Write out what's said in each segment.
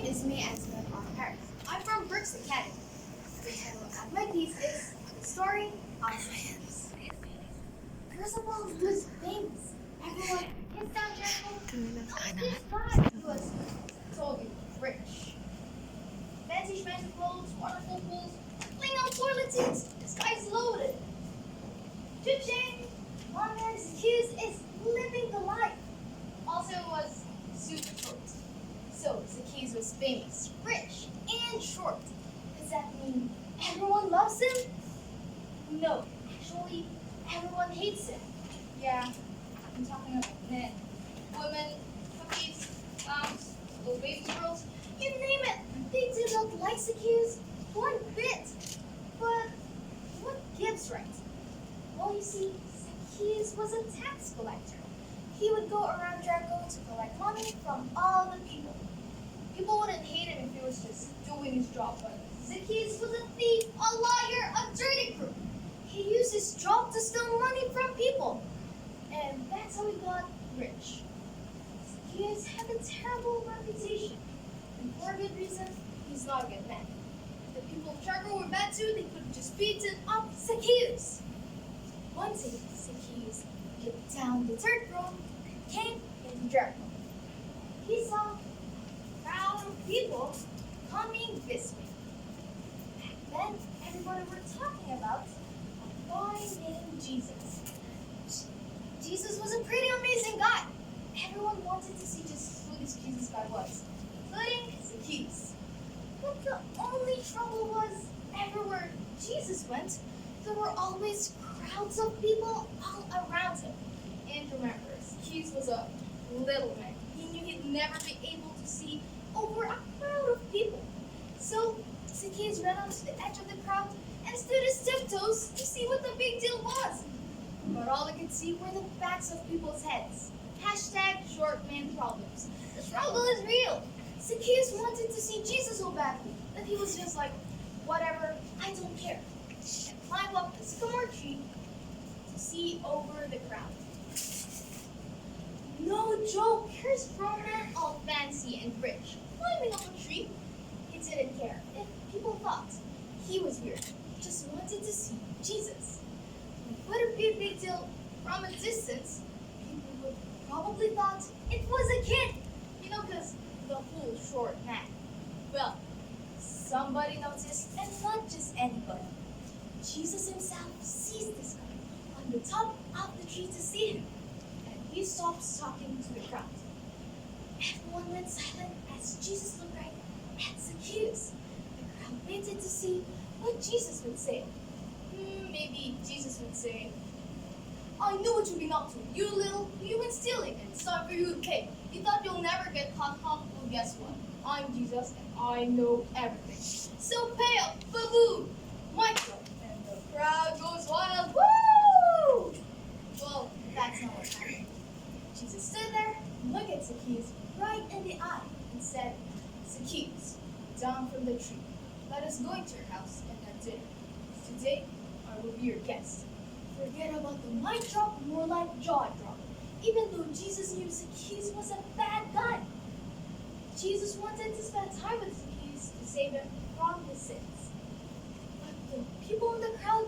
is me, Antoine R. Harris. I'm from Brooks Academy. The title of my thesis is The Story of Zacchaeus. First of all, he was famous. Everyone hits down Jericho. This guy was totally rich. Fancy schmancy clothes, wonderful pools, playing on toilet seats. This guy's loaded. Cha-ching! My man Zacchaeus is living the life. Also was super short. So Zacchaeus was famous, rich, and short. Does that mean everyone loves him? No, actually, everyone hates him. Yeah, I'm talking about men, women, puppies, clowns, little baby girls, you name it. They did not like Zacchaeus one bit. But what gives right? Well, you see, Zacchaeus was a tax collector. He would go around Jericho to collect money from all the people. People wouldn't hate him if he was just doing his job, but Zacchaeus was a thief, a liar, a dirty crook. He used his job to steal money from people. And that's how he got rich. Zacchaeus had a terrible reputation. And for a good reason, he's not a good man. If the people of Jericho were bad too, they could have just beaten up Zacchaeus. One day, Zacchaeus kicked down the third throne and came into Jericho. He saw a crowd of people coming this way. Back then, everybody were talking about a boy named Jesus. Jesus was a pretty amazing guy. Everyone wanted to see just who this Jesus guy was, including Zacchaeus. But the only trouble was, everywhere Jesus went, there were always crowds of people all around him. And remember, Zacchaeus was a little man. He knew he'd never be able to see over a crowd of people. So Zacchaeus ran onto the edge of the crowd and stood his tiptoes to see what the big deal was. But all he could see were the backs of people's heads. Hashtag short man problems. The struggle is real. Zacchaeus wanted to see Jesus so badly that he was just like, whatever, I don't care. And climbed up the sycamore tree to see over the crowd. No joke, here's grown man all fancy and rich, climbing up a tree. He didn't care if people thought he was weird. He just wanted to see Jesus. It wouldn't be a big deal from a distance. People would probably thought it was a kid, because the whole short man. Well, somebody noticed, and not just anybody. Jesus himself sees this guy on the top of the tree to see him, and he stops talking to the crowd. Everyone went silent as Jesus looked right at Zacchaeus. The crowd waited to see what Jesus would say. Maybe Jesus would say, I knew what you've been up to. You've been stealing, and it's time for you to pay. You thought you'll never get caught, huh? Well, guess what? I'm Jesus, and I know everything. So pay up, baboon! Micro, and the crowd goes wild. Woo! Well, that's not what happened. Jesus stood there, looked at Zacchaeus right in the eye, and said, Zacchaeus, down from the tree. Let us go into your house and have dinner. Today, I will be your guest. Forget about the mic drop, more like jaw drop. Even though Jesus knew Zacchaeus was a bad guy, Jesus wanted to spend time with Zacchaeus to save him from his sins. But the people in the crowd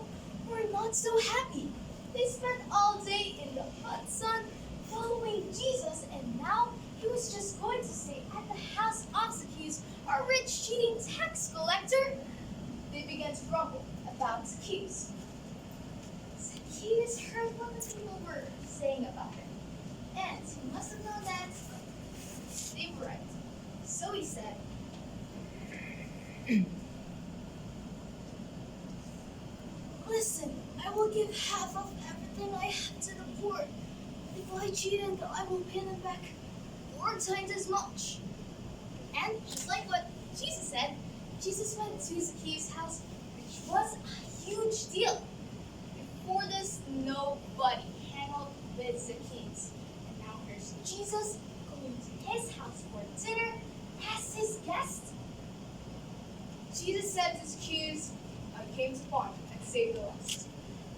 were not so happy. They spent all day in the hot sun following Jesus, and now he was just going to stay at the house of Zacchaeus, a rich, cheating tax collector. They began to grumble about Zacchaeus. Zacchaeus heard what the people were saying about him, and he must have known that they were right. So he said, Listen, I will give half of everything I have to the poor. If I cheated, I will pay them back 4 times as much. And just like what Jesus said, Jesus went to Zacchaeus' house, which was a huge deal. Before this, nobody hang out with Zacchaeus. And now here's Jesus going to his house for dinner as his guest. Jesus said to Zacchaeus, I came to find and save the lost.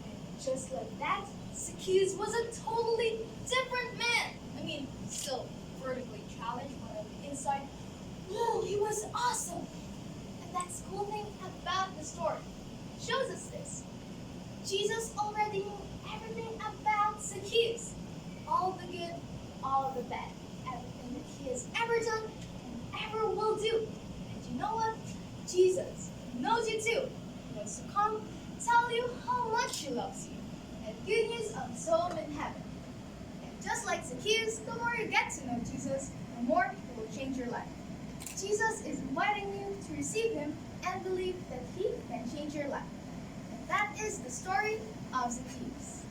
And just like that, Zacchaeus was a totally different man. I mean, still vertically challenged, but on the inside, whoa, he was awesome. And that's the cool thing about the story. It shows us this. Jesus already knew everything about Zacchaeus. All the good, all the bad. Everything that he has ever done and ever will do. And you know what? Jesus knows you too. He wants to come tell you how much he loves you. And good news of his home in heaven. And just like Zacchaeus, the more you get to know Jesus, the more it will change your life. Jesus is inviting you to receive him and believe that he can change your life. And that is the story of Zacchaeus.